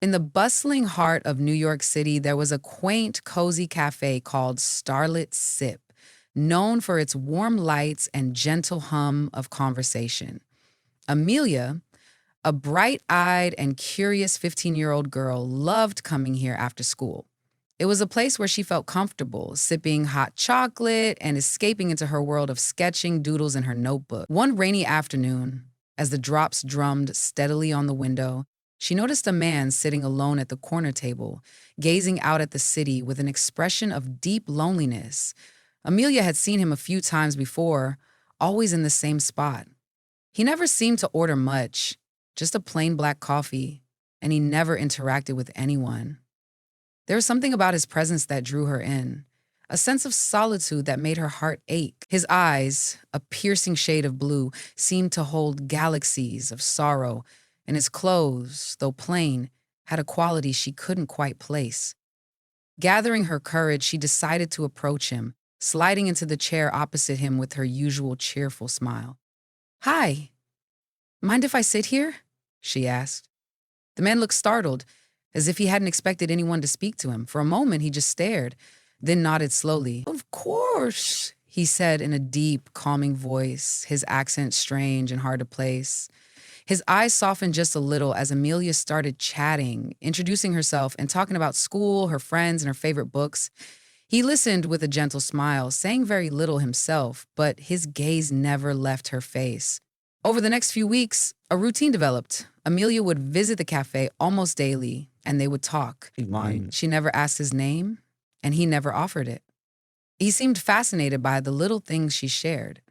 In the bustling heart of New York City, there was a quaint, cozy cafe called Starlit Sip, known for its warm lights and gentle hum of conversation. Amelia, a bright eyed and curious 15-year-old girl, loved coming here after school. It was a place where she felt comfortable, sipping hot chocolate and escaping into her world of sketching doodles in her notebook. One rainy afternoon, as the drops drummed steadily on the window, she noticed a man sitting alone at the corner table, gazing out at the city with an expression of deep loneliness. Amelia had seen him a few times before, always in the same spot. He never seemed to order much, just a plain black coffee, and he never interacted with anyone. There was something about his presence that drew her in, a sense of solitude that made her heart ache. His eyes, a piercing shade of blue, seemed to hold galaxies of sorrow, and his clothes, though plain, had a quality she couldn't quite place. Gathering her courage, she decided to approach him, sliding into the chair opposite him with her usual cheerful smile. "Hi, mind if I sit here?" she asked. The man looked startled, as if he hadn't expected anyone to speak to him. For a moment, he just stared, then nodded slowly. "Of course," he said in a deep, calming voice, his accent strange and hard to place. His eyes softened just a little as Amelia started chatting, introducing herself and talking about school, her friends, and her favorite books. He listened with a gentle smile, saying very little himself, but his gaze never left her face. Over the next few weeks, a routine developed. Amelia would visit the cafe almost daily, and they would talk. Mine. She never asked his name, and he never offered it. He seemed fascinated by the little things she shared,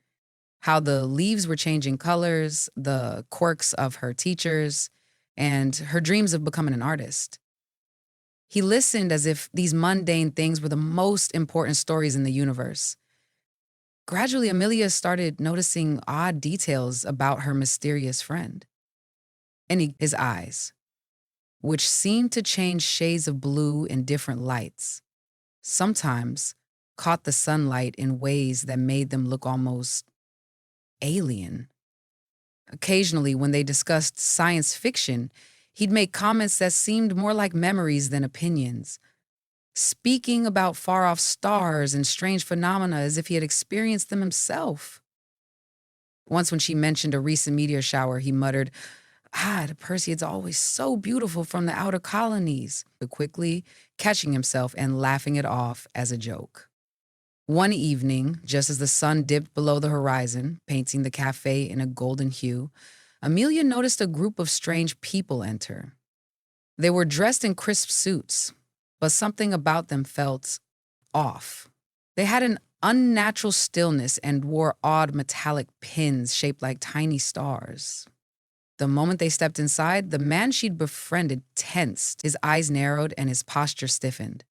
how the leaves were changing colors, the quirks of her teachers, and her dreams of becoming an artist. He listened as if these mundane things were the most important stories in the universe. Gradually, Amelia started noticing odd details about her mysterious friend. And his eyes, which seemed to change shades of blue in different lights, sometimes caught the sunlight in ways that made them look almost alien. Occasionally, when they discussed science fiction, he'd make comments that seemed more like memories than opinions, speaking about far-off stars and strange phenomena as if he had experienced them himself. Once when she mentioned a recent meteor shower, he muttered, "The Perseids always so beautiful from the outer colonies," but quickly catching himself and laughing it off as a joke. One evening, just as the sun dipped below the horizon, painting the cafe in a golden hue, Amelia noticed a group of strange people enter. They were dressed in crisp suits, but something about them felt off. They had an unnatural stillness and wore odd metallic pins shaped like tiny stars. The moment they stepped inside, the man she'd befriended tensed, his eyes narrowed and his posture stiffened.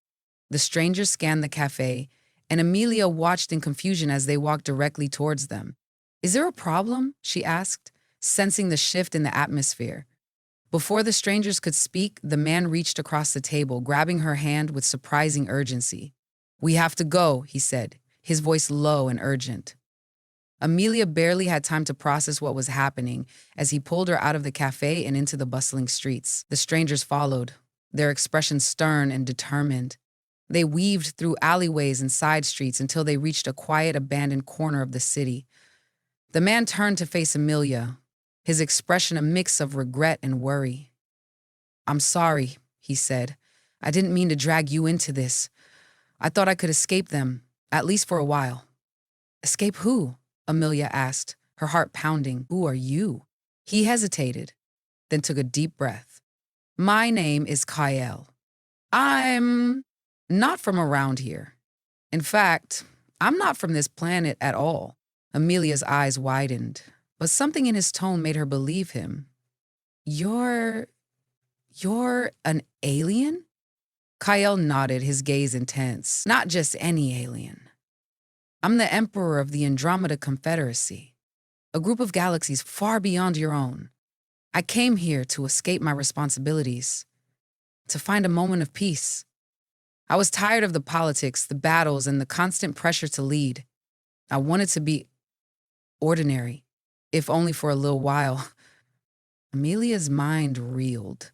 The strangers scanned the cafe, and Amelia watched in confusion as they walked directly towards them. "Is there a problem?" she asked, sensing the shift in the atmosphere. Before the strangers could speak, the man reached across the table, grabbing her hand with surprising urgency. "We have to go," he said, his voice low and urgent. Amelia barely had time to process what was happening as he pulled her out of the cafe and into the bustling streets. The strangers followed, their expressions stern and determined. They weaved through alleyways and side streets until they reached a quiet, abandoned corner of the city. The man turned to face Amelia, his expression a mix of regret and worry. "I'm sorry," he said. "I didn't mean to drag you into this. I thought I could escape them, at least for a while." "Escape who?" Amelia asked, her heart pounding. "Who are you?" He hesitated, then took a deep breath. "My name is Kyle. I'm not from around here. In fact, I'm not from this planet at all." Amelia's eyes widened, but something in his tone made her believe him. You're an alien?" Kyle nodded, his gaze intense. "Not just any alien. I'm the Emperor of the Andromeda Confederacy, a group of galaxies far beyond your own. I came here to escape my responsibilities, to find a moment of peace. I was tired of the politics, the battles, and the constant pressure to lead. I wanted to be ordinary, if only for a little while." Amelia's mind reeled.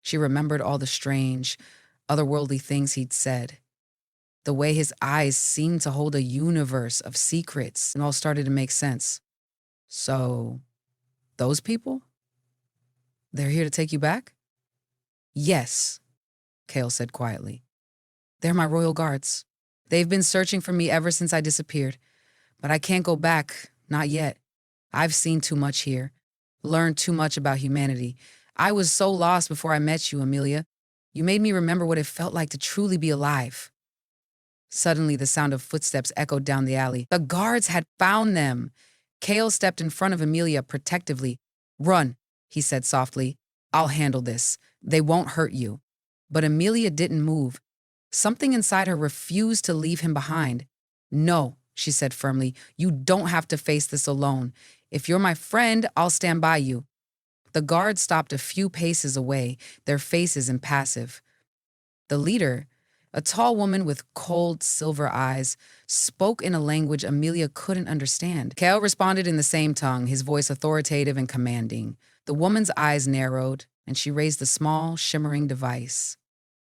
She remembered all the strange, otherworldly things he'd said. The way his eyes seemed to hold a universe of secrets, and all started to make sense. So, those people? They're here to take you back? Yes, Kale said quietly. They're my royal guards. They've been searching for me ever since I disappeared. But I can't go back, not yet. I've seen too much here, learned too much about humanity. I was so lost before I met you, Amelia. You made me remember what it felt like to truly be alive. Suddenly, the sound of footsteps echoed down the alley. The guards had found them. Kale stepped in front of Amelia protectively. Run, he said softly. I'll handle this. They won't hurt you. But Amelia didn't move. Something inside her refused to leave him behind. No, she said firmly, you don't have to face this alone. If you're my friend, I'll stand by you. The guards stopped a few paces away, their faces impassive. The leader, a tall woman with cold silver eyes, spoke in a language Amelia couldn't understand. Kale responded in the same tongue, his voice authoritative and commanding. The woman's eyes narrowed, and she raised a small, shimmering device.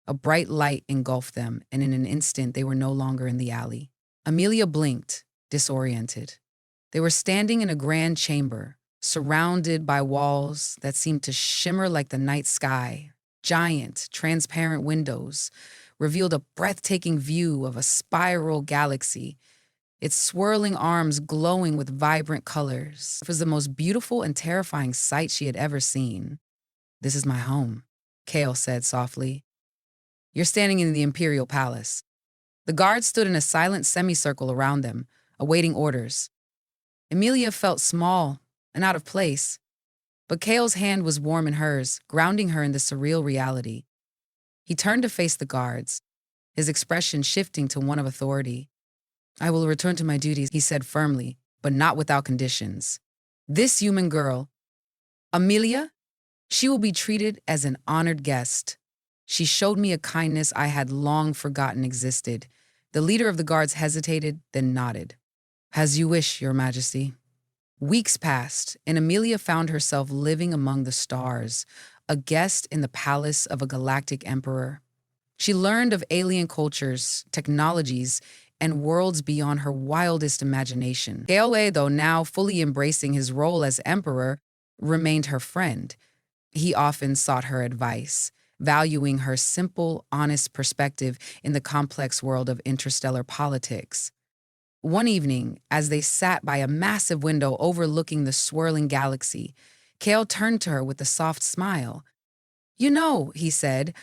A bright light engulfed them, and in an instant they were no longer in the alley. Amelia blinked, disoriented. They were standing in a grand chamber, surrounded by walls that seemed to shimmer like the night sky. Giant, transparent windows revealed a breathtaking view of a spiral galaxy, its swirling arms glowing with vibrant colors. It was the most beautiful and terrifying sight she had ever seen. This is my home, Kale said softly. You're standing in the Imperial Palace. The guards stood in a silent semicircle around them, awaiting orders. Amelia felt small and out of place, but Kale's hand was warm in hers, grounding her in the surreal reality. He turned to face the guards, his expression shifting to one of authority. I will return to my duties, he said firmly, but not without conditions. This human girl, Amelia, she will be treated as an honored guest. She showed me a kindness I had long forgotten existed. The leader of the guards hesitated, then nodded. As you wish, Your Majesty. Weeks passed, and Amelia found herself living among the stars, a guest in the palace of a galactic emperor. She learned of alien cultures, technologies, and worlds beyond her wildest imagination. Gale, though now fully embracing his role as emperor, remained her friend. He often sought her advice, valuing her simple, honest perspective in the complex world of interstellar politics. One evening, as they sat by a massive window overlooking the swirling galaxy, Kale turned to her with a soft smile. You know, he said,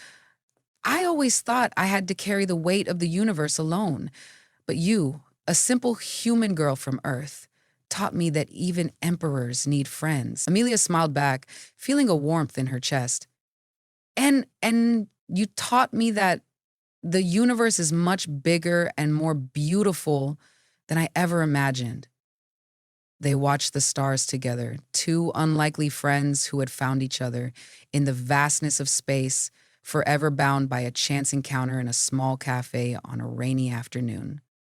I always thought I had to carry the weight of the universe alone. But you, a simple human girl from Earth, taught me that even emperors need friends. Amelia smiled back, feeling a warmth in her chest. And you taught me that the universe is much bigger and more beautiful than I ever imagined. They watched the stars together, two unlikely friends who had found each other in the vastness of space, forever bound by a chance encounter in a small cafe on a rainy afternoon.